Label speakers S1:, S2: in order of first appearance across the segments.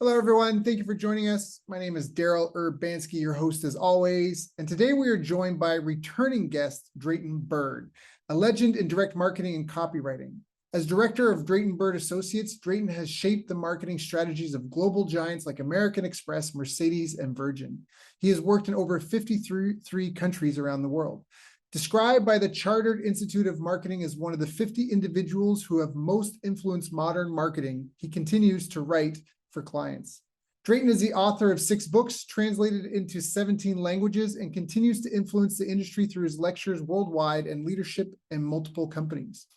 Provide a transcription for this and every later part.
S1: Hello, everyone. Thank you for joining us. My name is Daryl Urbanski, your host as always. And today we are joined by returning guest, Drayton Bird, a legend in direct marketing and copywriting. As director of Drayton Bird Associates, Drayton has shaped the marketing strategies of global giants like American Express, Mercedes, and Virgin. He has worked in over 53 countries around the world. Described by the Chartered Institute of Marketing as one of the 50 individuals who have most influenced modern marketing, he continues to write for clients. Drayton is the author of 6 books, translated into 17 languages, and continues to influence the industry through his lectures worldwide and leadership in multiple companies.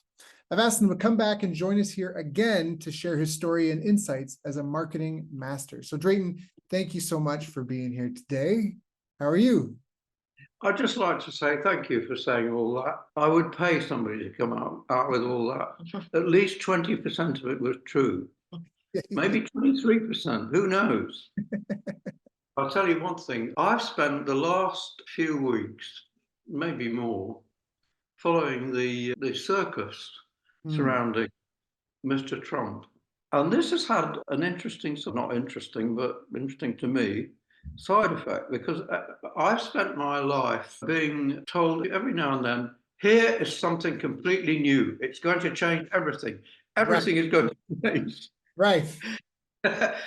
S1: I've asked him to come back and join us here again to share his story and insights as a marketing master. So Drayton, thank you so much for being here today. How are you?
S2: I'd just like to say thank you for saying all that. I would pay somebody to come out with all that. At least 20% of it was true. Maybe 23%, who knows? I'll tell you one thing. I've spent the last few weeks, maybe more, following the circus surrounding Mr. Trump. And this has had an interesting, not interesting, but interesting to me, side effect, because I've spent my life being told every now and then, here is something completely new. It's going to change everything. Everything is going to change.
S1: Right.
S2: But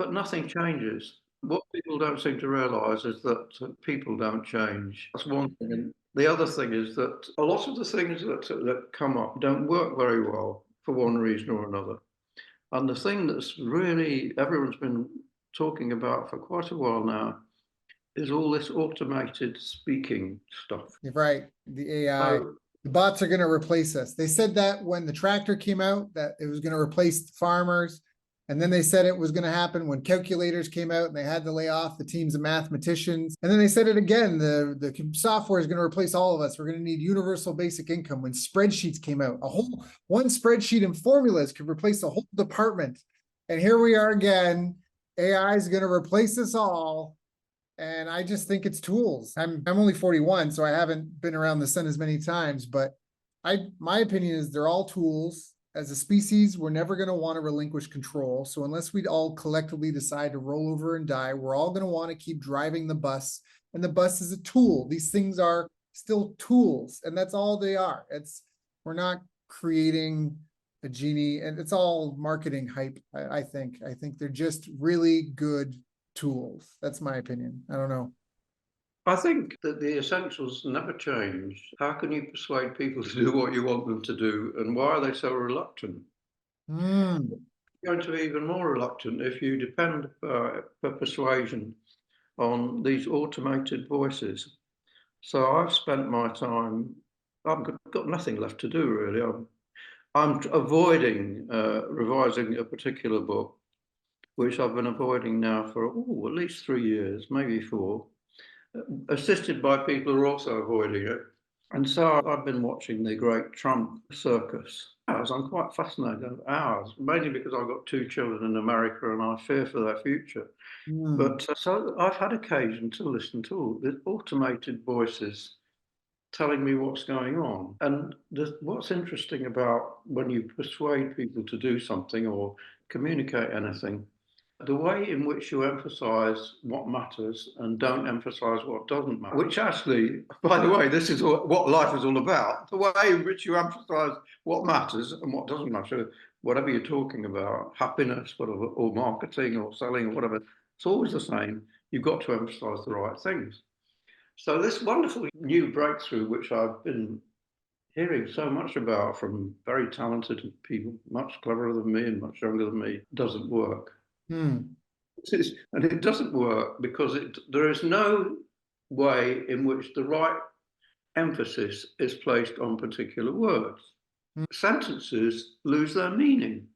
S2: nothing changes. What people don't seem to realise is that people don't change. That's one thing. And the other thing is that a lot of the things that come up don't work very well for one reason or another. And the thing that's really everyone's been talking about for quite a while now is all this automated speaking stuff.
S1: You're right. The AI. The bots are going to replace us. They said that when the tractor came out, that it was going to replace farmers. And then they said it was going to happen when calculators came out and they had to lay off the teams of mathematicians. And then they said it again, the software is going to replace all of us. We're going to need universal basic income. When spreadsheets came out, one spreadsheet and formulas could replace a whole department. And here we are again. AI is going to replace us all. And I just think it's tools. I'm only 41, so I haven't been around the sun as many times, but my opinion is they're all tools. As a species, we're never going to want to relinquish control. So unless we all collectively decide to roll over and die, we're all going to want to keep driving the bus. And the bus is a tool. These things are still tools, and that's all they are. We're not creating a genie, and it's all marketing hype. I think they're just really good tools. That's my opinion. I don't know.
S2: I think that the essentials never change. How can you persuade people to do what you want them to do, and why are they so reluctant? You're going to be even more reluctant if you depend for persuasion on these automated voices. So I've spent my time, I've got nothing left to do really. I'm avoiding revising a particular book, which I've been avoiding now for at least 3 years, maybe 4. Assisted by people who are also avoiding it. And so I've been watching the great Trump circus. I'm quite fascinated, hours, mainly because I've got 2 children in America and I fear for their future. But so I've had occasion to listen to all the automated voices telling me what's going on. And what's interesting about when you persuade people to do something or communicate anything, the way in which you emphasize what matters and don't emphasize what doesn't matter, which actually, by the way, this is what life is all about. The way in which you emphasize what matters and what doesn't matter, whatever you're talking about, happiness, whatever, or marketing or selling or whatever, it's always the same. You've got to emphasize the right things. So this wonderful new breakthrough, which I've been hearing so much about from very talented people, much cleverer than me and much younger than me, doesn't work. And it doesn't work because there is no way in which the right emphasis is placed on particular words. Sentences lose their meaning.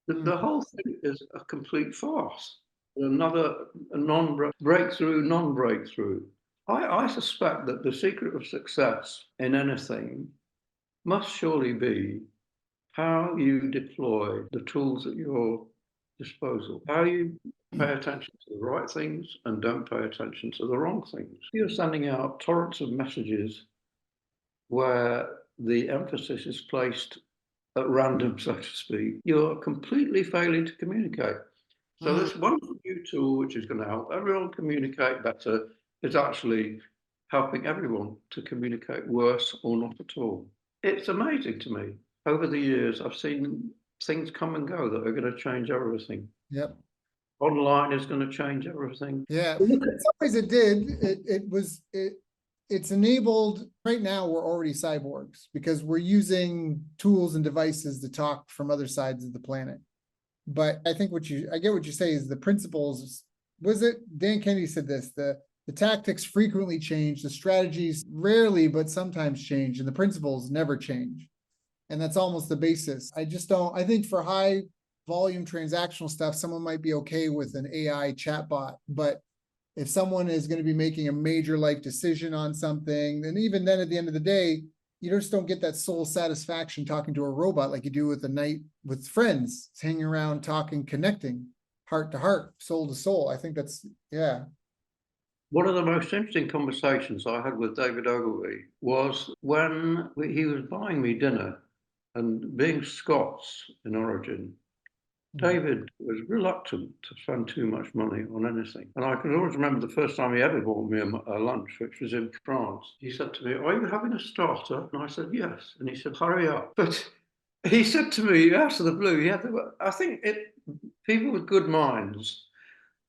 S2: The whole thing is a complete farce. Another non-breakthrough. I suspect that the secret of success in anything must surely be how you deploy the tools at your disposal, how you pay attention to the right things and don't pay attention to the wrong things. You're sending out torrents of messages where the emphasis is placed at random, so to speak. You're completely failing to communicate. So this wonderful new tool, which is going to help everyone communicate better, is actually helping everyone to communicate worse or not at all. It's amazing to me. Over the years, I've seen things come and go that are going to change everything.
S1: Yep.
S2: Online is going to change everything.
S1: Yeah, in some ways it did. It's enabled. Right now, we're already cyborgs because we're using tools and devices to talk from other sides of the planet. But I think I get what you say is the principles. Was it Dan Kennedy said this? The tactics frequently change, the strategies rarely, but sometimes change, and the principles never change. And that's almost the basis. I think for high volume transactional stuff, someone might be okay with an AI chatbot, but if someone is going to be making a major life decision on something, then even then at the end of the day, you just don't get that soul satisfaction talking to a robot like you do with a night with friends, hanging around, talking, connecting, heart to heart, soul to soul. I think that's, yeah.
S2: One of the most interesting conversations I had with David Ogilvy was when he was buying me dinner, and being Scots in origin, David was reluctant to spend too much money on anything. And I can always remember the first time he ever bought me a lunch, which was in France. He said to me, "Are you having a starter?" And I said, "Yes." And he said, "Hurry up." But he said to me out of the blue, I think people with good minds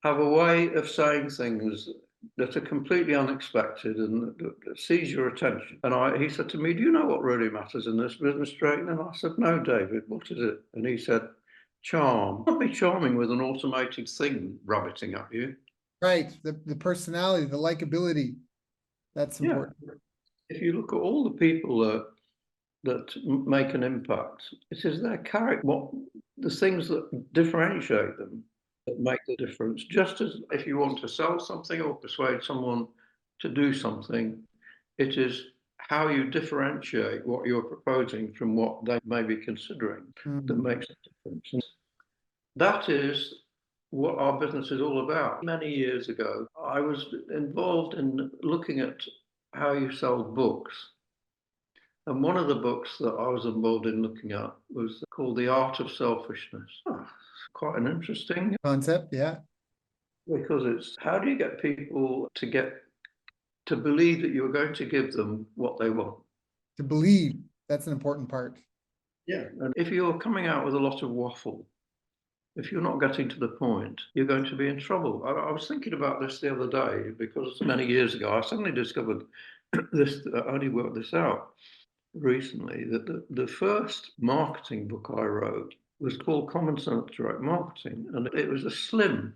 S2: have a way of saying things that are completely unexpected and that seize your attention. And he said to me, "Do you know what really matters in this business, Drayton?" And I said, "No, David, what is it?" And he said, "Charm." Don't be charming with an automated thing rabbiting at you.
S1: Right. The personality, the likability. That's important.
S2: Yeah. If you look at all the people that make an impact, it is their character, the things that differentiate them, that make the difference. Just as if you want to sell something or persuade someone to do something, it is how you differentiate what you're proposing from what they may be considering that makes a difference. And that is what our business is all about. Many years ago, I was involved in looking at how you sell books. And one of the books that I was involved in looking at was called The Art of Selfishness. Oh, quite an interesting
S1: concept, yeah.
S2: Because it's how do you get people to believe that you're going to give them what they want?
S1: To believe, that's an important part.
S2: Yeah. And if you're coming out with a lot of waffle, if you're not getting to the point, you're going to be in trouble. I was thinking about this the other day because many years ago, I suddenly discovered this, I only worked this out recently, that the first marketing book I wrote was called Common Sense Direct Marketing. And it was a slim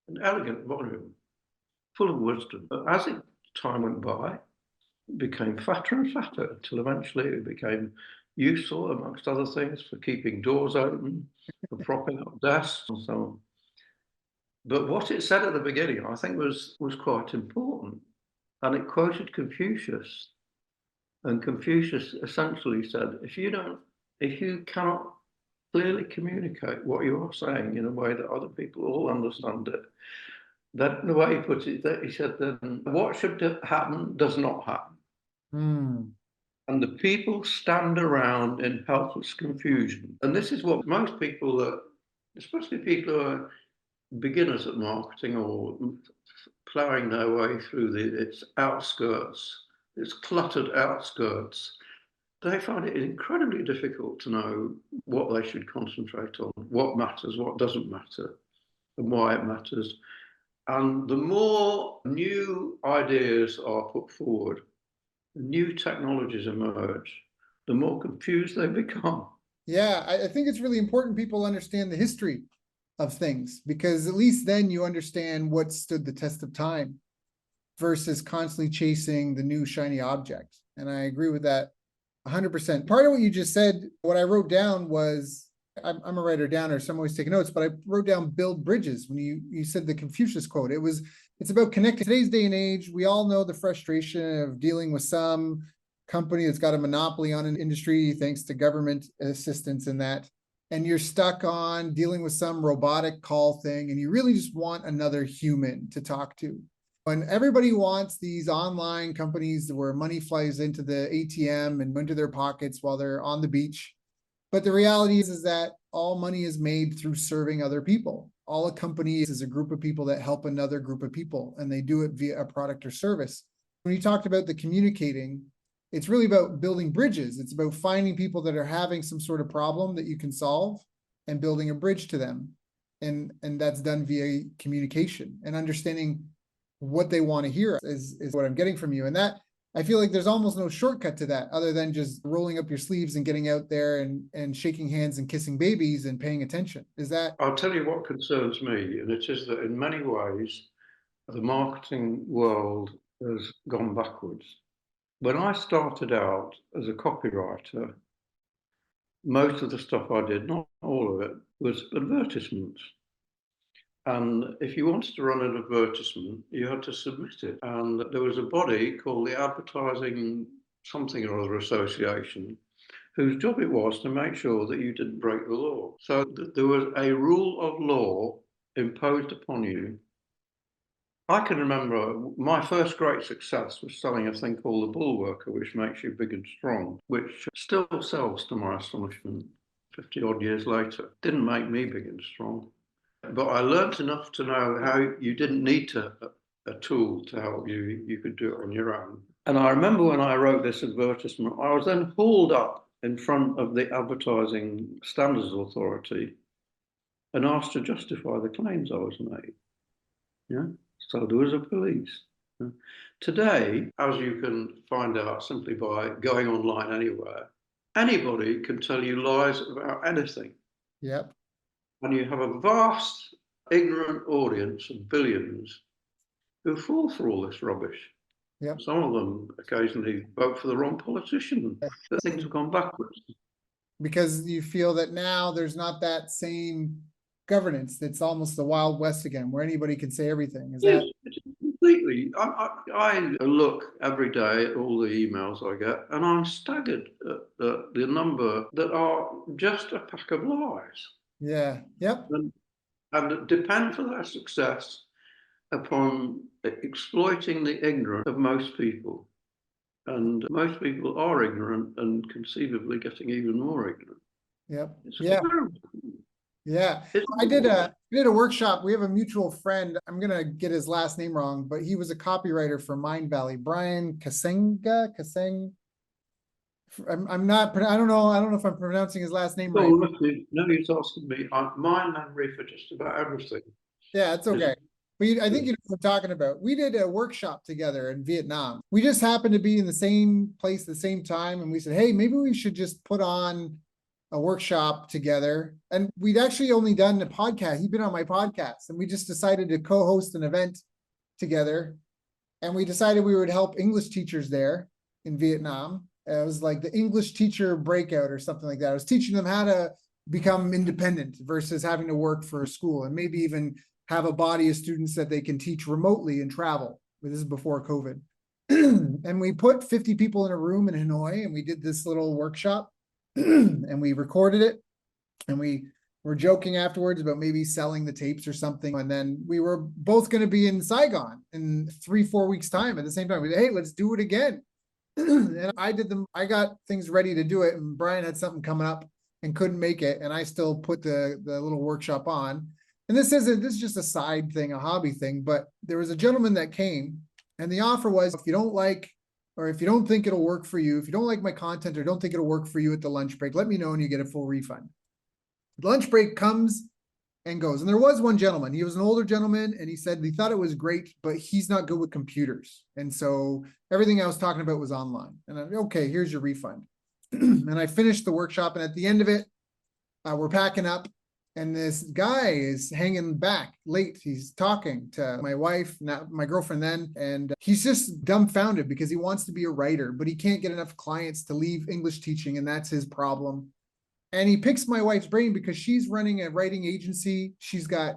S2: and elegant volume, full of wisdom. But as time went by, it became fatter and fatter until eventually it became useful, amongst other things, for keeping doors open, for propping up desks and so on. But what it said at the beginning, I think, was quite important. And it quoted Confucius. And Confucius essentially said, if you cannot clearly communicate what you are saying in a way that other people all understand it, that the way he put it, that he said, then what should happen does not happen. And the people stand around in helpless confusion. And this is what most people, especially people who are beginners at marketing or ploughing their way through its outskirts, its cluttered outskirts, they find it incredibly difficult to know what they should concentrate on, what matters, what doesn't matter, and why it matters. And the more new ideas are put forward, new technologies emerge, the more confused they become.
S1: Yeah, I think it's really important people understand the history of things, because at least then you understand what stood the test of time versus constantly chasing the new shiny object. And I agree with that 100%. Part of what you just said, what I wrote down was, I'm a writer downer, so I'm always taking notes, but I wrote down build bridges when you said the Confucius quote. It's about connecting. Today's day and age, we all know the frustration of dealing with some company that's got a monopoly on an industry thanks to government assistance in that. And you're stuck on dealing with some robotic call thing, and you really just want another human to talk to. And everybody wants these online companies where money flies into the ATM and into their pockets while they're on the beach. But the reality is that all money is made through serving other people. all a company is a group of people that help another group of people, and they do it via a product or service. When you talked about the communicating, it's really about building bridges. It's about finding people that are having some sort of problem that you can solve and building a bridge to them. And that's done via communication, and understanding what they want to hear is what I'm getting from you. And that, I feel like there's almost no shortcut to that other than just rolling up your sleeves and getting out there and shaking hands and kissing babies and paying attention. Is that?
S2: I'll tell you what concerns me, and it is that in many ways, the marketing world has gone backwards. When I started out as a copywriter, most of the stuff I did, not all of it, was advertisements. And if you wanted to run an advertisement, you had to submit it. And there was a body called the Advertising Something or Other Association, whose job it was to make sure that you didn't break the law. So there was a rule of law imposed upon you. I can remember my first great success was selling a thing called the Bullworker, which makes you big and strong, which still sells to my astonishment 50 odd years later. Didn't make me big and strong. But I learned enough to know how you didn't need a tool to help you. You could do it on your own. And I remember when I wrote this advertisement, I was then hauled up in front of the Advertising Standards Authority and asked to justify the claims I was made. Yeah. So there was a police. Today, as you can find out simply by going online anywhere, anybody can tell you lies about anything.
S1: Yep.
S2: And you have a vast, ignorant audience of billions who fall for all this rubbish.
S1: Yep.
S2: Some of them occasionally vote for the wrong politician. That things have gone backwards.
S1: Because you feel that now there's not that same governance. It's almost the Wild West again, where anybody can say everything. Is
S2: Yes,
S1: that?
S2: completely. I look every day at all the emails I get, and I'm staggered at the number that are just a pack of lies.
S1: Yeah. Yep.
S2: And depend for their success upon exploiting the ignorance of most people. And most people are ignorant and conceivably getting even more ignorant.
S1: Yep.
S2: It's
S1: Yeah.
S2: terrible.
S1: Yeah. I did a workshop. We have a mutual friend. I'm going to get his last name wrong, but he was a copywriter for Mind Valley, Brian Kaseng. I'm not, I don't know if I'm pronouncing his last name right.
S2: No, he's asking me. My memory for just about everything.
S1: Yeah, it's okay. But I think you know what I'm talking about. We did a workshop together in Vietnam. We just happened to be in the same place at the same time. And we said, hey, maybe we should just put on a workshop together. And we'd actually only done a podcast. He'd been on my podcast. And we just decided to co-host an event together. And we decided we would help English teachers there in Vietnam. It was like the English teacher breakout or something like that. I was teaching them how to become independent versus having to work for a school, and maybe even have a body of students that they can teach remotely and travel. But this is before COVID. And we put 50 people in a room in Hanoi, and we did this little workshop and we recorded it. And we were joking afterwards about maybe selling the tapes or something. And then we were both going to be in Saigon in 3-4 weeks time at the same time. We said, hey, let's do it again. And I got things ready to do it. And Brian had something coming up and couldn't make it. And I still put the little workshop on. And this is just a side thing, a hobby thing. But there was a gentleman that came, and the offer was, if you don't like, or if you don't think it'll work for you, if you don't like my content or don't think it'll work for you at the lunch break, let me know and you get a full refund. The lunch break comes and goes. And there was one gentleman, he was an older gentleman, and he said he thought it was great, but he's not good with computers. And so everything I was talking about was online. And I'm okay, here's your refund. And I finished the workshop, and at the end of it, we're packing up, and this guy is hanging back late. He's talking to my wife, not my girlfriend then, and he's just dumbfounded because he wants to be a writer, but he can't get enough clients to leave English teaching, and that's his problem. And he picks my wife's brain because she's running a writing agency. She's got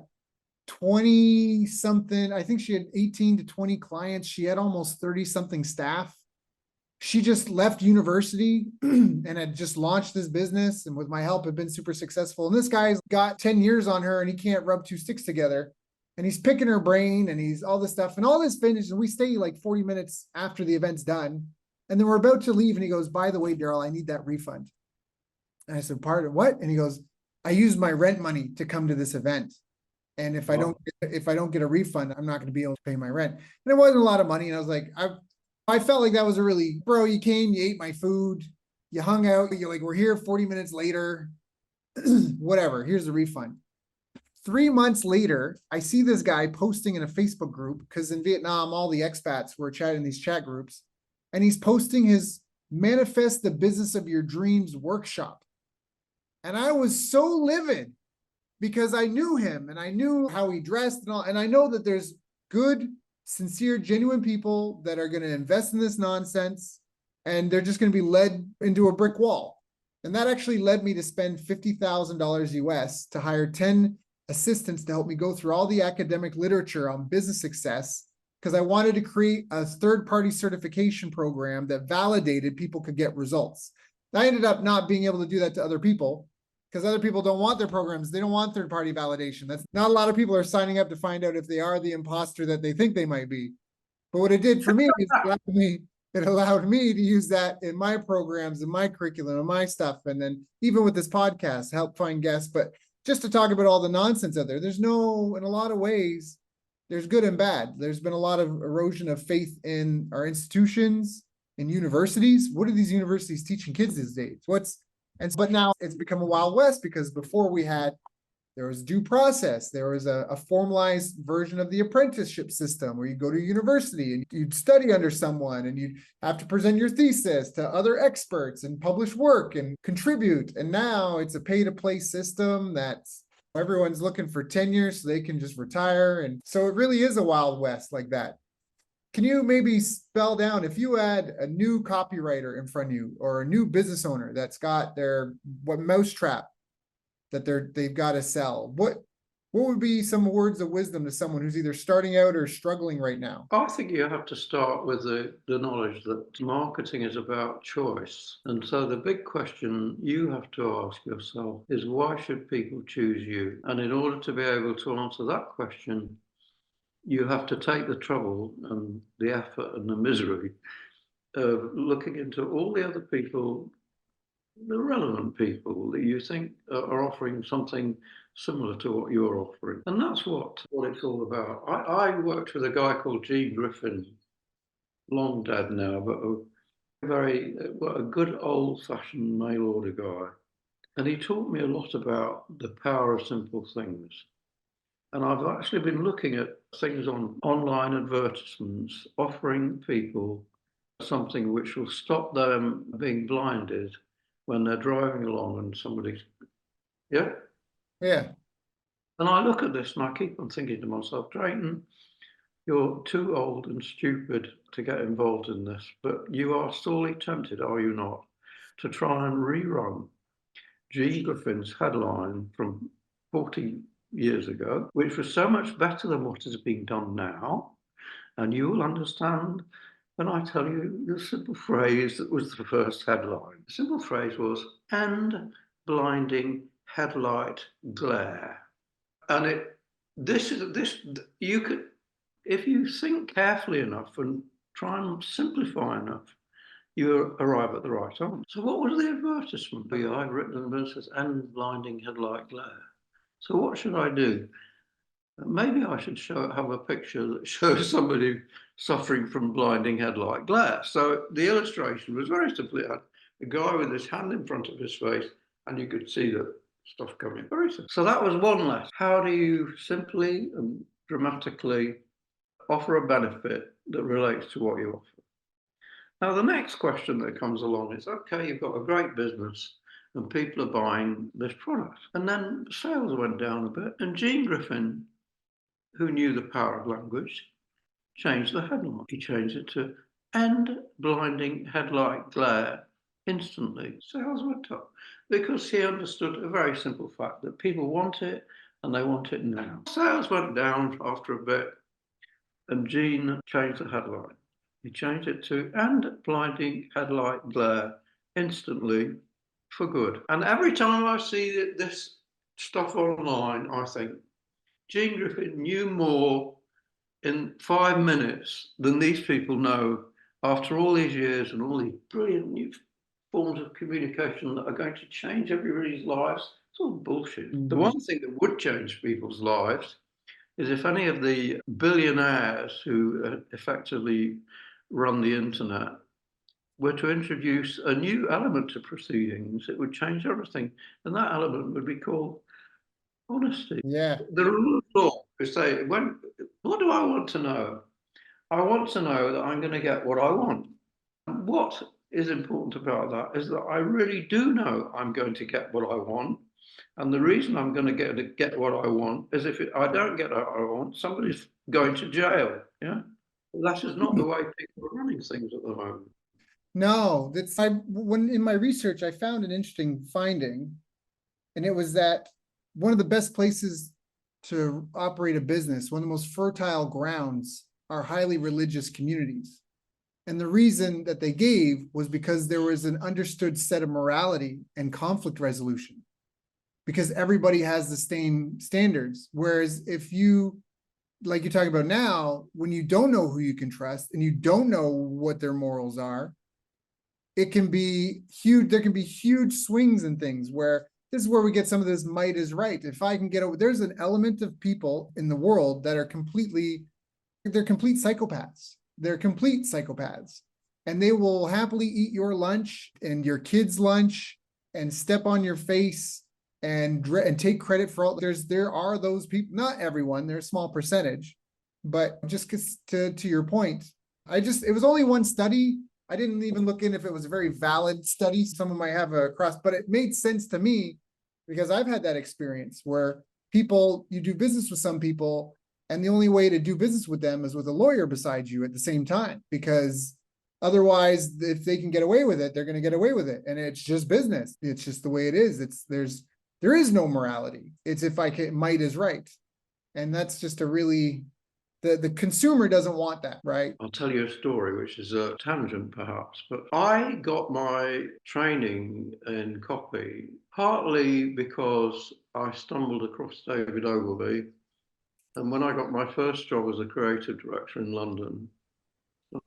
S1: 20 something, I think she had 18 to 20 clients. She had almost 30 something staff. She just left university and had just launched this business, and with my help had been super successful. And this guy's got 10 years on her, and he can't rub two sticks together. And he's picking her brain, and he's all this stuff, and all this finished. And we stay like 40 minutes after the event's done. And then we're about to leave, and he goes, by the way, Daryl, I need that refund. And I said, pardon, what? And he goes, I used my rent money to come to this event. And if I don't get a refund, I'm not going to be able to pay my rent. And it wasn't a lot of money. And I was like, I felt like that was a really, bro, you came, you ate my food, you hung out, you're like, we're here 40 minutes later, whatever, here's the refund. 3 months later, I see this guy posting in a Facebook group, because in Vietnam, all the expats were chatting in these chat groups, and he's posting his Manifest the Business of Your Dreams workshop. And I was so livid because I knew him and I knew how he dressed and all, and I know that there's good, sincere, genuine people that are going to invest in this nonsense, and they're just going to be led into a brick wall. And that actually led me to spend $50,000 US to hire 10 assistants to help me go through all the academic literature on business success, because I wanted to create a third-party certification program that validated people could get results. I ended up not being able to do that to other people, because other people don't want their programs. They don't want third-party validation. That's not a lot of people are signing up to find out if they are the imposter that they think they might be. But what it did for me is it allowed me to use that in my programs, in my curriculum, in my stuff. And then even with this podcast, help find guests. But just to talk about all the nonsense out there, in a lot of ways, there's good and bad. There's been a lot of erosion of faith in our institutions, in universities. What are these universities teaching kids these days? But now it's become a Wild West, because before there was due process. There was a formalized version of the apprenticeship system where you go to university and you'd study under someone and you'd have to present your thesis to other experts and publish work and contribute. And now it's a pay-to-play system that's everyone's looking for tenure so they can just retire. And so it really is a Wild West like that. Can you maybe spell down, if you had a new copywriter in front of you or a new business owner that's got their mousetrap that they've got to sell, what would be some words of wisdom to someone who's either starting out or struggling right now?
S2: I think you have to start with the knowledge that marketing is about choice. And so the big question you have to ask yourself is, why should people choose you? And in order to be able to answer that question, you have to take the trouble and the effort and the misery of looking into all the other people, the relevant people that you think are offering something similar to what you're offering. And that's what it's all about. I worked with a guy called Gene Griffin, long dead now, but a good old-fashioned mail order guy. And he taught me a lot about the power of simple things. And I've actually been looking at things on online advertisements, offering people something which will stop them being blinded when they're driving along and somebody's, yeah?
S1: Yeah.
S2: And I look at this and I keep on thinking to myself, Drayton, you're too old and stupid to get involved in this, but you are sorely tempted, are you not, to try and rerun Gene Griffin's headline from 40 years ago, which was so much better than what is being done now. And you will understand when I tell you the simple phrase that was the first headline. The simple phrase was, "and blinding headlight glare." And you could, if you think carefully enough and try and simplify enough, you arrive at the right answer. So what was the advertisement? I've written and it says, "and blinding headlight glare." So what should I do? Maybe I should have a picture that shows somebody suffering from blinding headlight glare. So the illustration was very simply a guy with his hand in front of his face, and you could see the stuff coming. Very simple. So that was one lesson. How do you simply and dramatically offer a benefit that relates to what you offer? Now, the next question that comes along is, okay, you've got a great business and people are buying this product. And then sales went down a bit, and Gene Griffin, who knew the power of language, changed the headline. He changed it to "and blinding headlight glare instantly." Sales went up because he understood a very simple fact that people want it and they want it now. Sales went down after a bit and Gene changed the headline. He changed it to "and blinding headlight glare instantly for good." And every time I see this stuff online, I think, Gene Griffin knew more in 5 minutes than these people know after all these years and all these brilliant new forms of communication that are going to change everybody's lives. It's all bullshit. The one thing that would change people's lives is if any of the billionaires who effectively run the internet were to introduce a new element to proceedings, it would change everything. And that element would be called honesty.
S1: Yeah.
S2: The rule of law is say, what do I want to know? I want to know that I'm going to get what I want. And what is important about that is that I really do know I'm going to get what I want. And the reason I'm going to get what I want is if I don't get what I want, somebody's going to jail. Yeah. That is not the way people are running things at the moment.
S1: No, when in my research, I found an interesting finding, and it was that one of the best places to operate a business, one of the most fertile grounds, are highly religious communities. And the reason that they gave was because there was an understood set of morality and conflict resolution, because everybody has the same standards. Whereas if you, like you're talking about now, when you don't know who you can trust and you don't know what their morals are, it can be huge. There can be huge swings in things where this is where we get some of this might is right. If I can get over, there's an element of people in the world that are they're complete psychopaths. They're complete psychopaths. And they will happily eat your lunch and your kids' lunch and step on your face and take credit for all. There are those people, not everyone, they're a small percentage, but just to your point, it was only one study. I didn't even look in if it was a very valid study. Someone might have a cross, but it made sense to me because I've had that experience where you do business with some people, and the only way to do business with them is with a lawyer beside you at the same time, because otherwise, if they can get away with it, they're going to get away with it. And it's just business. It's just the way it is. There is no morality. It's if might is right. And that's just the consumer doesn't want that, right?
S2: I'll tell you a story, which is a tangent perhaps, but I got my training in copy partly because I stumbled across David Ogilvy. And when I got my first job as a creative director in London,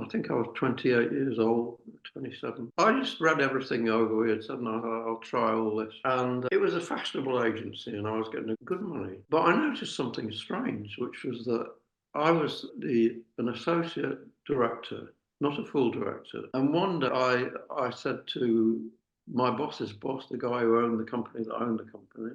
S2: I think I was 28 years old, 27. I just read everything Ogilvy had said, and I'll try all this. And it was a fashionable agency, and I was getting good money. But I noticed something strange, which was that I was an associate director, not a full director. And one day I said to my boss's boss, the guy who owned the company that owned the company,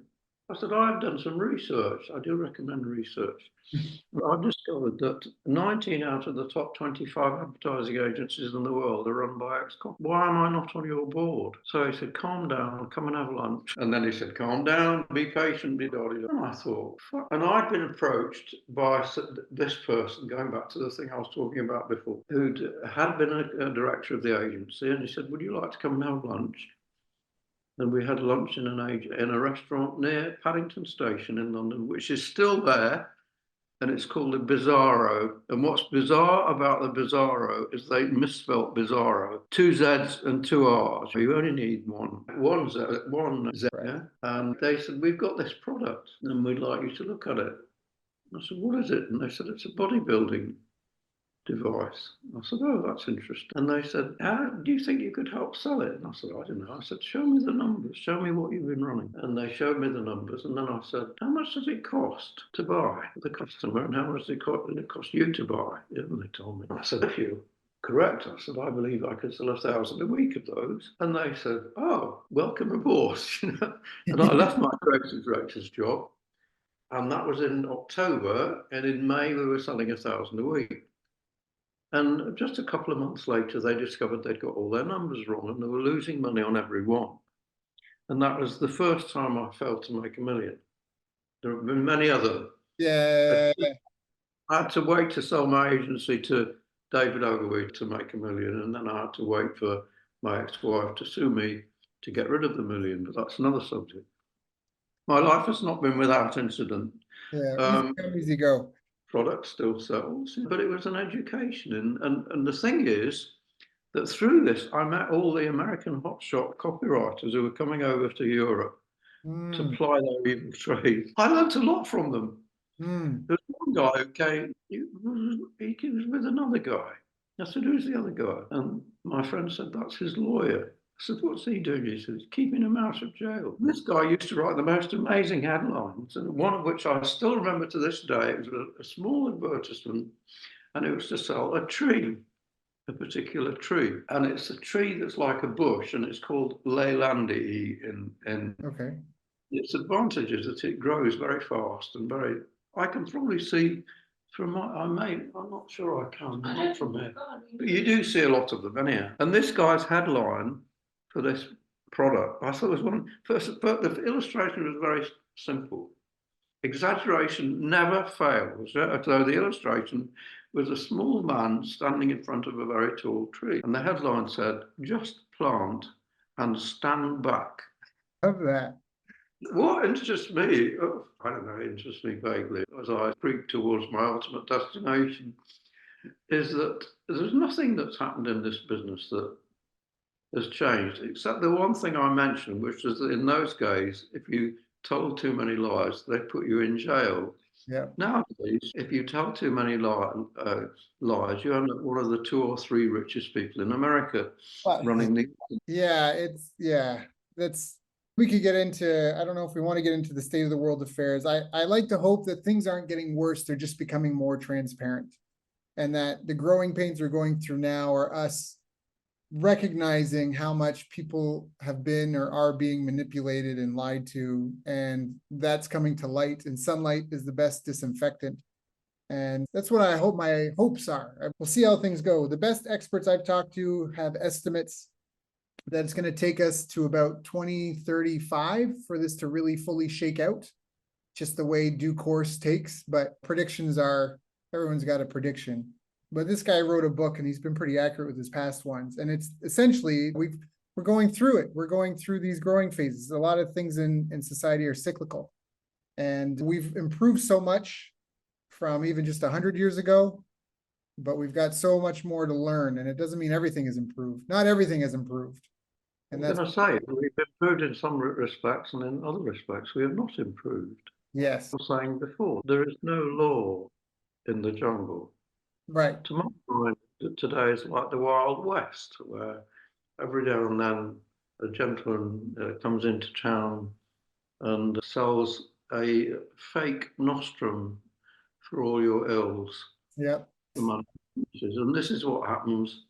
S2: I said, I've done some research. I do recommend research. I've discovered that 19 out of the top 25 advertising agencies in the world are run by ex-cop. Why am I not on your board? So he said, calm down, come and have lunch. And then he said, calm down, be patient, be dotted. And I thought, fuck. And I'd been approached by this person, going back to the thing I was talking about before, who had been a director of the agency. And he said, would you like to come and have lunch? And we had lunch in a restaurant near Paddington Station in London, which is still there. And it's called a Bizarro. And what's bizarre about the Bizarro is they misspelt Bizarro. 2 Z's and 2 R's. You only need one Z, yeah? And they said, we've got this product and we'd like you to look at it. I said, what is it? And they said, it's a bodybuilding device. I said, oh, that's interesting. And they said, how do you think you could help sell it? And I said, I don't know. I said, show me the numbers. Show me what you've been running. And they showed me the numbers. And then I said, how much does it cost to buy the customer? And how much does it cost you to buy? And they told me. I said, if you correct. I said, I believe I could sell 1,000 a week of those. And they said, oh, welcome aboard. And I left my creative director's job. And that was in October. And in May, we were selling 1,000 a week. And just a couple of months later, they discovered they'd got all their numbers wrong and they were losing money on every one. And that was the first time I failed to make $1 million. There have been many other.
S1: Yeah.
S2: I had to wait to sell my agency to David Ogilvy to make $1 million. And then I had to wait for my ex-wife to sue me to get rid of the $1 million. But that's another subject. My life has not been without incident.
S1: Yeah, easy come, easy go.
S2: Product still sells, but it was an education. And the thing is that through this, I met all the American hotshot copywriters who were coming over to Europe to ply their evil trade. I learned a lot from them. There was one guy who came, he was with another guy. I said, who's the other guy? And my friend said, that's his lawyer. said, what's he doing? He says, keeping him out of jail. This guy used to write the most amazing headlines, and one of which I still remember to this day. It was a small advertisement, and it was to sell a tree, a particular tree. And it's a tree that's like a bush, and it's called Leylandi in
S1: Okay.
S2: its advantage is that it grows very fast and very, I can probably see from I'm not sure I can, not from here. But you do see a lot of them anyhow. And this guy's headline for this product, I thought was but the illustration was very simple. Exaggeration never fails. So the illustration was a small man standing in front of a very tall tree. And the headline said, just plant and stand back.
S1: Love that.
S2: What interests me, I don't know, interests me vaguely as I creep towards my ultimate destination, is that there's nothing that's happened in this business that has changed, except the one thing I mentioned, which is that in those days, if you told too many lies, they put you in jail.
S1: Yeah.
S2: Nowadays, if you tell too many lies, you end up one of the 2 or 3 richest people in America running the.
S1: Yeah, we could get into, I don't know if we want to get into the state of the world affairs. I like to hope that things aren't getting worse. They're just becoming more transparent, and that the growing pains we're going through now are us recognizing how much people have been or are being manipulated and lied to. And that's coming to light, and sunlight is the best disinfectant. And that's what I hope my hopes are. We'll see how things go. The best experts I've talked to have estimates that it's going to take us to about 2035 for this to really fully shake out, just the way due course takes. But predictions are, everyone's got a prediction. But this guy wrote a book, and he's been pretty accurate with his past ones. And it's essentially, we're going through it. We're going through these growing phases. A lot of things in society are cyclical. And we've improved so much from even just 100 years ago, but we've got so much more to learn. And it doesn't mean everything is improved. Not everything has improved. And that's,
S2: I say, we've improved in some respects, and in other respects, we have not improved.
S1: yes.
S2: I was saying before, there is no law in the jungle.
S1: Right.
S2: To my mind, today is like the Wild West, where every now and then a gentleman comes into town and sells a fake nostrum for all your ills.
S1: Yep.
S2: And this is what happens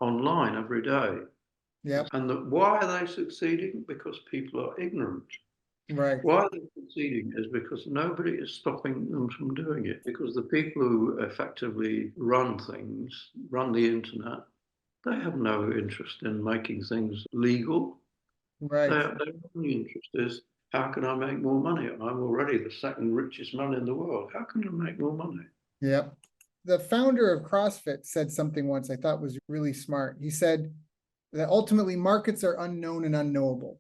S2: online every day.
S1: Yep.
S2: And why are they succeeding? Because people are ignorant.
S1: Right.
S2: Why they're succeeding is because nobody is stopping them from doing it. Because the people who effectively run things, run the internet, they have no interest in making things legal.
S1: Right.
S2: Their only interest is, how can I make more money? I'm already the second richest man in the world. How can I make more money?
S1: Yep. The founder of CrossFit said something once I thought was really smart. He said that ultimately markets are unknown and unknowable.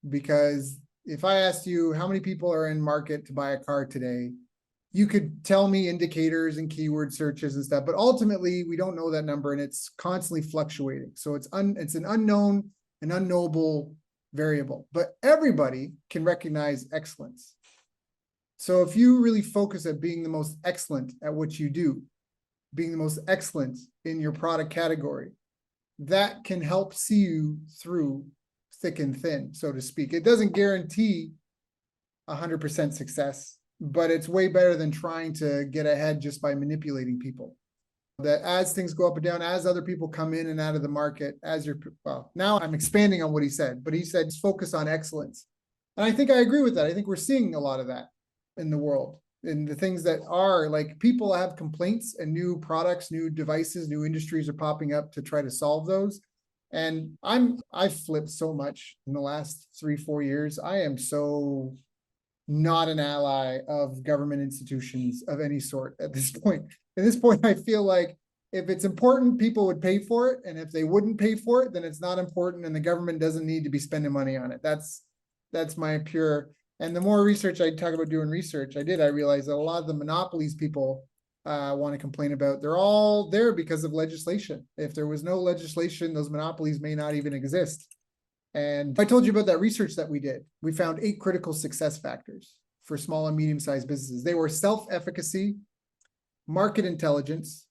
S1: Because if I asked you how many people are in market to buy a car today, you could tell me indicators and keyword searches and stuff, but ultimately we don't know that number, and it's constantly fluctuating. So it's an unknown and unknowable variable, but everybody can recognize excellence. So if you really focus at being the most excellent at what you do, being the most excellent in your product category, that can help see you through thick and thin, so to speak. It doesn't guarantee 100% success, but it's way better than trying to get ahead just by manipulating people. That as things go up and down, as other people come in and out of the market, well, now I'm expanding on what he said, but he said focus on excellence. And I think I agree with that. I think we're seeing a lot of that in the world. And the things that are like, people have complaints, and new products, new devices, new industries are popping up to try to solve those. And I've flipped so much in the last 3-4 years. I am so not an ally of government institutions of any sort at this point. At this point, I feel like if it's important, people would pay for it. And if they wouldn't pay for it, then it's not important, and the government doesn't need to be spending money on it. That's my pure. And the more research I talk about doing research, I realized that a lot of the monopolies people want to complain about, they're all there because of legislation. If there was no legislation, those monopolies may not even exist. And I told you about that research that we did. We found 8 critical success factors for small and medium-sized businesses. They were self-efficacy, market intelligence,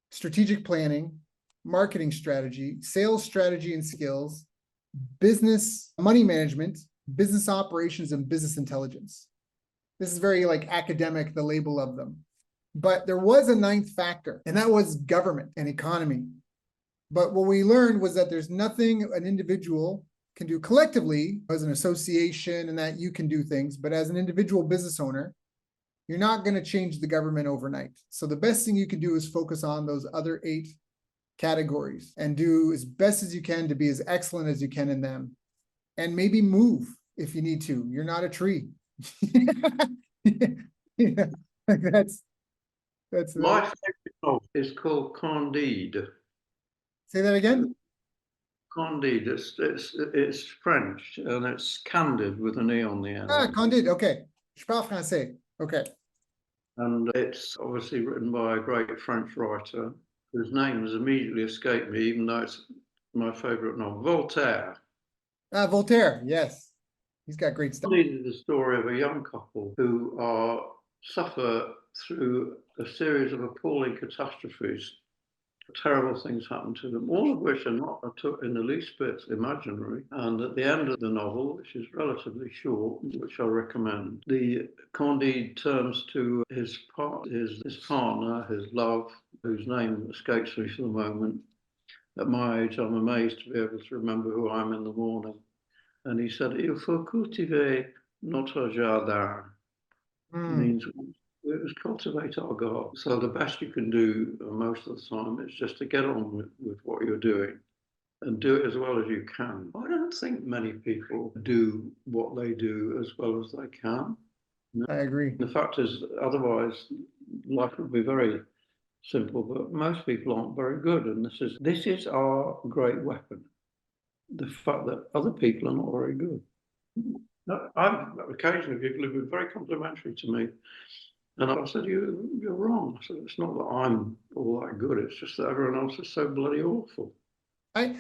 S1: strategic planning, marketing strategy, sales strategy and skills, business, money management, business operations, and business intelligence. This is very like academic, the label of them. But there was a ninth factor, and that was government and economy. But what we learned was that there's nothing an individual can do collectively as an association, and that you can do things, but as an individual business owner, you're not going to change the government overnight. So the best thing you can do is focus on those other 8 categories and do as best as you can to be as excellent as you can in them. And maybe move if you need to. You're not a tree. Yeah, like that's
S2: My favorite novel is called Candide.
S1: Say that again.
S2: Candide. It's French and it's candid with an E on the end.
S1: Ah, Candide. Okay. Je parle français. Okay.
S2: And it's obviously written by a great French writer whose name has immediately escaped me, even though it's my favorite novel, Voltaire.
S1: Ah, Voltaire. Yes. He's got great stuff.
S2: It's the story of a young couple who suffer through a series of appalling catastrophes. Terrible things happen to them, all of which are not in the least bit imaginary. And at the end of the novel, which is relatively short, which I recommend, the Candide turns to his partner, his love, whose name escapes me for the moment. At my age, I'm amazed to be able to remember who I am in the morning. And he said, "Il faut cultiver notre jardin." Means we must cultivate our garden. So the best you can do most of the time is just to get on with what you're doing and do it as well as you can. I don't think many people do what they do as well as they can.
S1: I agree.
S2: The fact is, otherwise, life would be very simple, but most people aren't very good. And this is our great weapon. The fact that other people are not very good. Occasionally people have been very complimentary to me. And I said, you're wrong. I said, it's not that I'm all that good. It's just that everyone else is so bloody awful.
S1: I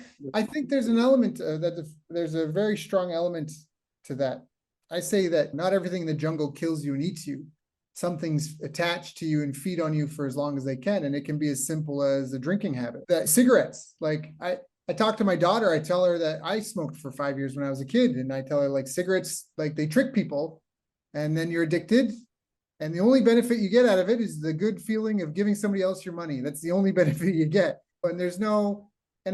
S1: think there's an element there's a very strong element to that. I say that not everything in the jungle kills you and eats you. Some things attach to you and feed on you for as long as they can. And it can be as simple as a drinking habit. That cigarettes, like I talk to my daughter, I tell her that I smoked for 5 years when I was a kid. And I tell her like cigarettes, like they trick people and then you're addicted. And the only benefit you get out of it is the good feeling of giving somebody else your money. That's the only benefit you get. And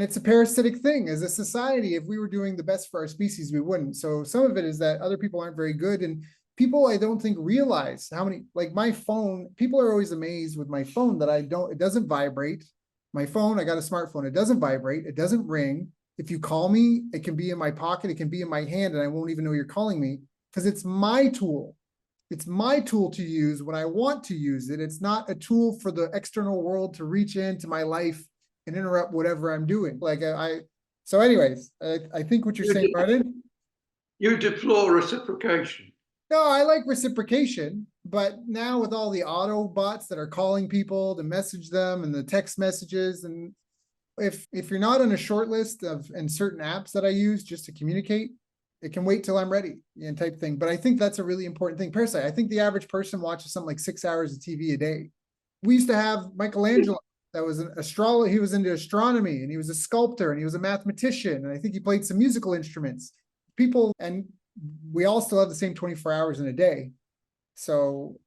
S1: it's a parasitic thing. As a society, if we were doing the best for our species, we wouldn't. So some of it is that other people aren't very good. And people, I don't think, realize how many, like my phone, people are always amazed with my phone that it doesn't vibrate. My phone, I got a smartphone. It doesn't vibrate. It doesn't ring. If you call me, it can be in my pocket. It can be in my hand and I won't even know you're calling me because it's my tool. It's my tool to use when I want to use it. It's not a tool for the external world to reach into my life and interrupt whatever I'm doing. So anyways, I think what you're saying, Martin.
S2: You deplore reciprocation.
S1: No, I like reciprocation, but now with all the auto bots that are calling people to message them and the text messages, and if you're not on a short list in certain apps that I use just to communicate, it can wait till I'm ready and type thing. But I think that's a really important thing. Parasite, I think the average person watches something like 6 hours of TV a day. We used to have Michelangelo that was an astrologer. He was into astronomy and he was a sculptor and he was a mathematician. And I think he played some musical instruments. And we all still have the same 24 hours in a day. So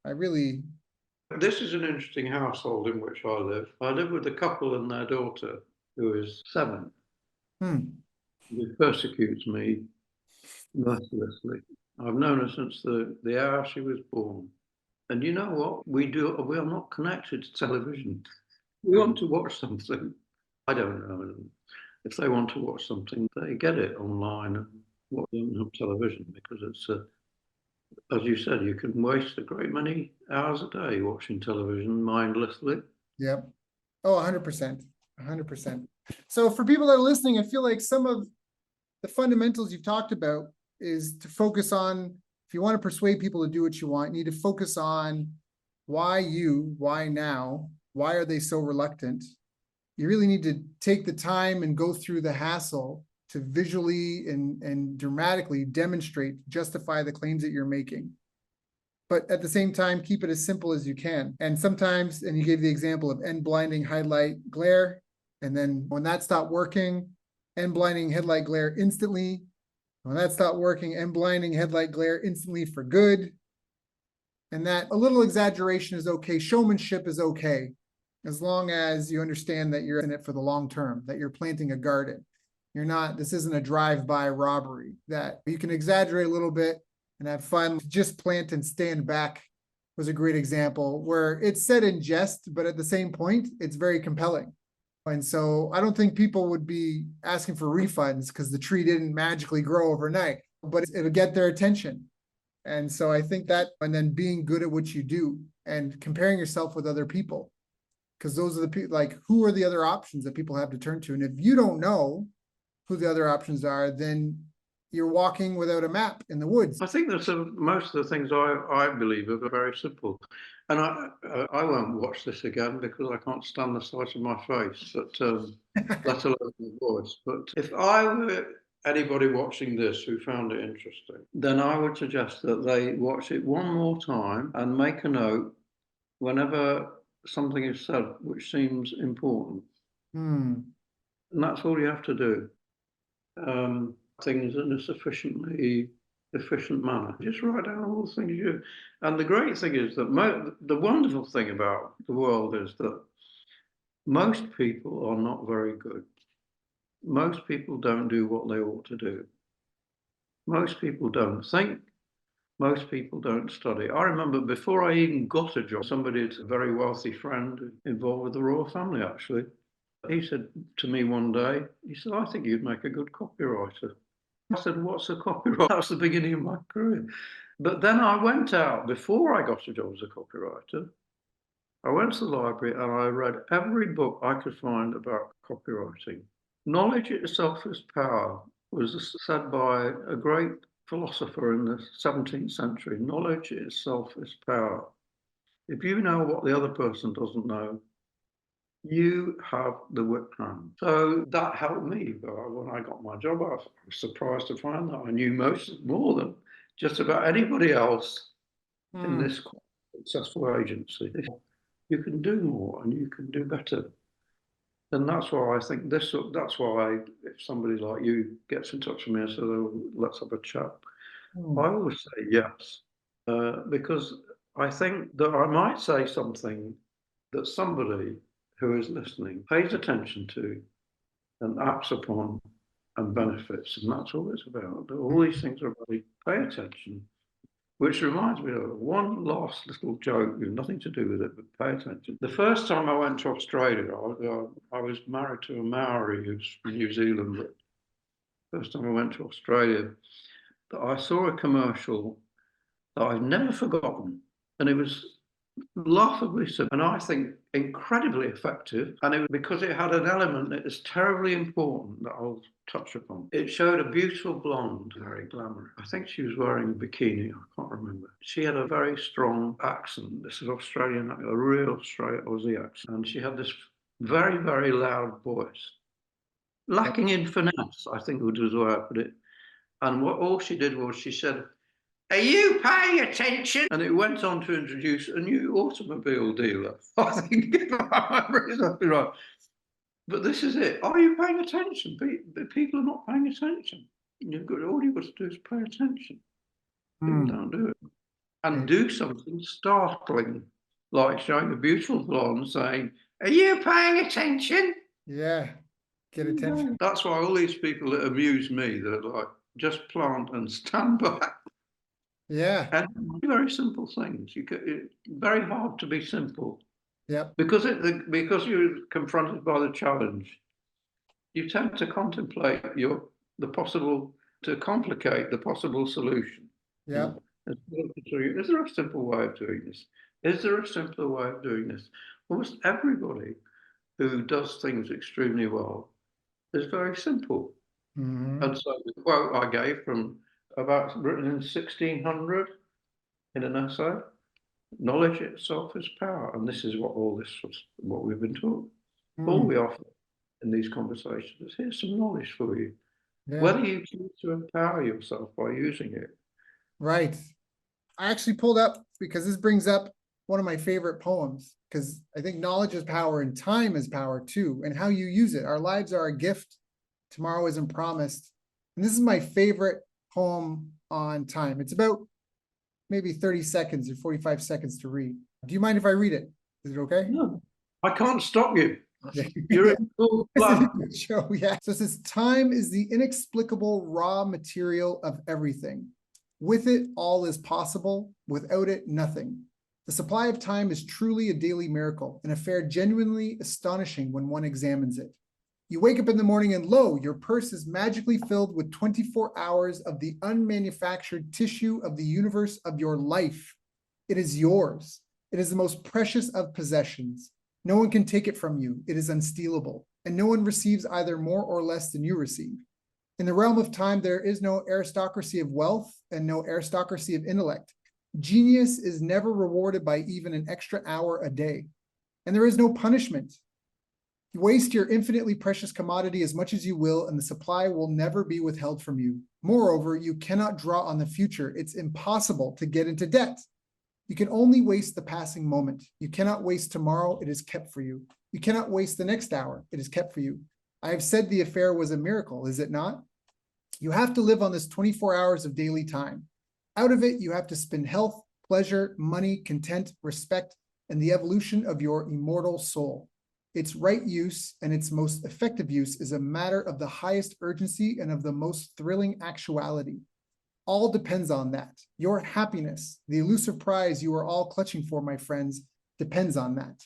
S2: This is an interesting household in which I live. I live with a couple and their daughter who is 7. Who persecutes me mercilessly. I've known her since the hour she was born. And you know what? We are not connected to television. We want to watch something. I don't know. If they want to watch something, they get it online and watch them on television because it's, as you said, you can waste a great many hours a day watching television mindlessly.
S1: Yep. Oh, 100%. 100%. So for people that are listening, I feel like some of the fundamentals you've talked about is to focus on, if you want to persuade people to do what you want, you need to focus on why now, why are they so reluctant? You really need to take the time and go through the hassle to visually and dramatically demonstrate, justify the claims that you're making. But at the same time, keep it as simple as you can. And sometimes, and you gave the example of end blinding, highlight, glare, And then when that stopped working, end blinding headlight glare instantly. When that stopped working, end blinding headlight glare instantly for good. And that a little exaggeration is okay. Showmanship is okay, as long as you understand that you're in it for the long term, that you're planting a garden. You're not, this isn't a drive-by robbery, that you can exaggerate a little bit and have fun. Just plant and stand back was a great example where it's said in jest, but at the same point, it's very compelling. And so I don't think people would be asking for refunds because the tree didn't magically grow overnight, but it'll get their attention. And so I think that, and then being good at what you do and comparing yourself with other people, because those are the people, like, who are the other options that people have to turn to? And if you don't know who the other options are, then you're walking without a map in the woods.
S2: I think that most of the things I believe are very simple. And I won't watch this again because I can't stand the sight of my face, but, let alone my voice. But if I were anybody watching this who found it interesting, then I would suggest that they watch it one more time and make a note whenever something is said which seems important. And that's all you have to do. Things in a sufficiently efficient manner. Just write down all the things you do. And the great thing is that the wonderful thing about the world is that most people are not very good. Most people don't do what they ought to do. Most people don't think. Most people don't study. I remember before I even got a job, somebody's a very wealthy friend involved with the royal family, actually. He said to me one day, he said, I think you'd make a good copywriter. I said, what's a copywriter? That was the beginning of my career. But then I went out, before I got a job as a copywriter, I went to the library and I read every book I could find about copywriting. Knowledge itself is power was said by a great philosopher in the 17th century. Knowledge itself is power. If you know what the other person doesn't know, you have the whip hand. So that helped me. When I got my job, I was surprised to find that I knew more than just about anybody else in this successful agency. You can do more and you can do better. And that's why I think that's why if somebody like you gets in touch with me and says, oh, let's have a chat, I always say yes, because I think that I might say something that somebody who is listening pays attention to and acts upon and benefits. And that's all it's about. All these things are about pay attention, which reminds me of one last little joke with nothing to do with it, but pay attention. The first time I went to Australia, I was married to a Maori who's from New Zealand. But first time I went to Australia, I saw a commercial that I've never forgotten. And it was laughably simple, and I think incredibly effective. And it was because it had an element that is terribly important that I'll touch upon. It showed a beautiful blonde, very glamorous. I think she was wearing a bikini, I can't remember. She had a very strong accent. This is Australian, a real Australian Aussie accent. And she had this very, very loud voice. Lacking in finesse, I think was the way I put it. And all she did was she said, are you paying attention? And it went on to introduce a new automobile dealer. I think if I remember exactly right. But this is it. Are you paying attention? People are not paying attention. All you've got to do is pay attention. People don't do it. And do something startling, like showing a beautiful blonde saying, are you paying attention?
S1: Yeah, get attention.
S2: That's why all these people that amuse me, they're like, just plant and stand back.
S1: Yeah.
S2: And very simple things. It's very hard to be simple.
S1: Yep.
S2: Because you're confronted by the challenge, you tend to contemplate to complicate the possible solution.
S1: Yeah.
S2: Is there a simple way of doing this? Is there a simpler way of doing this? Almost everybody who does things extremely well is very simple. And so the quote I gave written in 1600 in an essay, knowledge itself is power. And this is what we've been taught. All we offer in these conversations is here's some knowledge for you. Yeah. Whether you choose to empower yourself by using it.
S1: Right. I actually pulled up, because this brings up one of my favorite poems. because I think knowledge is power and time is power too, and how you use it. Our lives are a gift. Tomorrow isn't promised. And this is my favorite poem on time. It's about maybe 30 seconds or 45 seconds to read. Do you mind if I read it? Is it okay?
S2: No, I can't stop you.
S1: Yeah.
S2: You're in full flow.
S1: Show, yeah. So it says, time is the inexplicable raw material of everything. With it, all is possible. Without it, nothing. The supply of time is truly a daily miracle, an affair genuinely astonishing when one examines it. You wake up in the morning and lo, your purse is magically filled with 24 hours of the unmanufactured tissue of the universe of your life. It is yours. It is the most precious of possessions. No one can take it from you. It is unstealable, and no one receives either more or less than you receive. In the realm of time, there is no aristocracy of wealth and no aristocracy of intellect. Genius is never rewarded by even an extra hour a day, and there is no punishment. You waste your infinitely precious commodity as much as you will, and the supply will never be withheld from you. Moreover, you cannot draw on the future. It's impossible to get into debt. You can only waste the passing moment. You cannot waste tomorrow. It is kept for you. You cannot waste the next hour. It is kept for you. I have said the affair was a miracle, is it not? You have to live on this 24 hours of daily time. Out of it, you have to spend health, pleasure, money, content, respect, and the evolution of your immortal soul. Its right use and its most effective use is a matter of the highest urgency and of the most thrilling actuality. All depends on that. Your happiness, the elusive prize you are all clutching for, my friends, depends on that.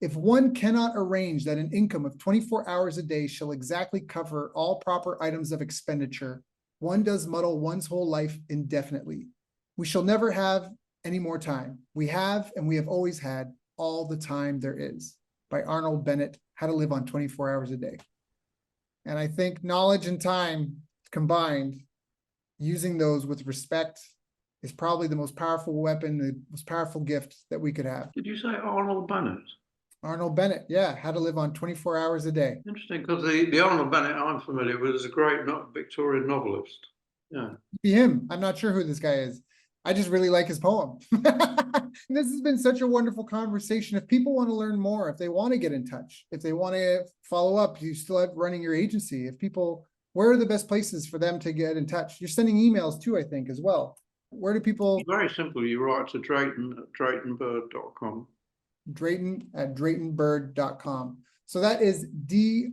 S1: If one cannot arrange that an income of 24 hours a day shall exactly cover all proper items of expenditure, one does muddle one's whole life indefinitely. We shall never have any more time. We have, and we have always had, all the time there is. By Arnold Bennett, How to Live on 24 Hours a Day. And I think knowledge and time combined, using those with respect, is probably the most powerful weapon, the most powerful gift that we could have.
S2: Did you say Arnold Bennett?
S1: Arnold Bennett, yeah, How to Live on 24 Hours a Day.
S2: Interesting, because the Arnold Bennett I'm familiar with is a great Victorian novelist. Yeah.
S1: Be him. I'm not sure who this guy is. I just really like his poem. This has been such a wonderful conversation. If people want to learn more, if they want to get in touch, if they want to follow up, you still have running your agency. If people, where are the best places for them to get in touch? You're sending emails too, I think, as well. Where do people?
S2: Very simple. You write to Drayton at DraytonBird.com.
S1: Drayton at DraytonBird.com. So that is DRAYTON.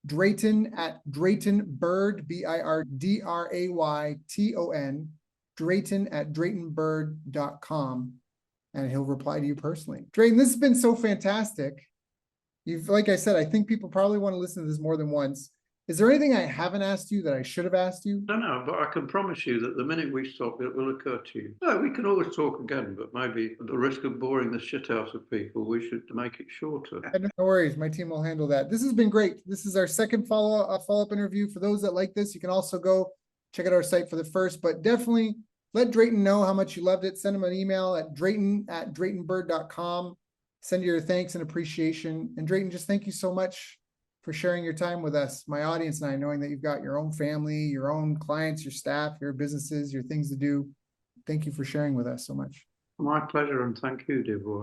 S1: Drayton at Drayton Bird, BIRDRAYTON, Drayton at DraytonBird.com, and he'll reply to you personally. Drayton, this has been so fantastic. Like I said, I think people probably want to listen to this more than once. Is there anything I haven't asked you that I should have asked you?
S2: I don't know, but I can promise you that the minute we stop, it will occur to you. No, we can always talk again, but maybe at the risk of boring the shit out of people, we should make it shorter.
S1: No worries, my team will handle that. This has been great. This is our second follow-up interview. For those that like this, you can also go check out our site for the first, but definitely let Drayton know how much you loved it. Send him an email at Drayton@DraytonBird.com. Send your thanks and appreciation. And Drayton, just thank you so much for sharing your time with us, my audience and I, knowing that you've got your own family, your own clients, your staff, your businesses, your things to do. Thank you for sharing with us so much.
S2: My pleasure, and thank you, dear boy.